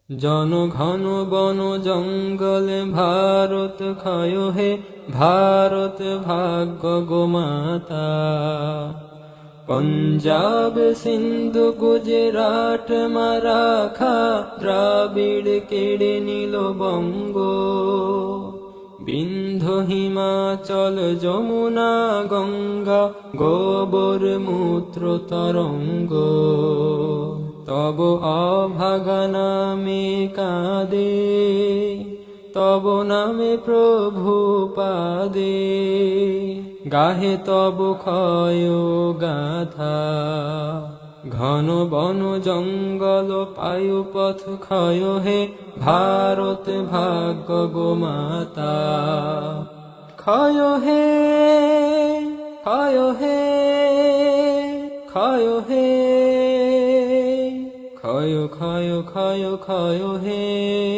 জনঘন বন জঙ্গলে ভারত ক্ষয় হে ভারত ভাগ্য গোমাতা। পঞ্জাব সিন্ধু গুজরাট মারাঠা দ্রাবিড় কেড়ে নিল বঙ্গ। বিন্ধ্য হিমাচল যমুনা গঙ্গা গোবর মূত্র তরঙ্গ। তব অভাগা নামে কাঁদে, তব নামে প্রভু পাদে, গাহে তব ক্ষয় গাথা। ঘন বন জঙ্গল পায়ুপথ ক্ষয় হে ভারত ভাগ্য গোমাতা। ক্ষয় হে, ক্ষয় হে, ক্ষয় হে, ক্ষয় ক্ষয় ক্ষয় ক্ষয় হে।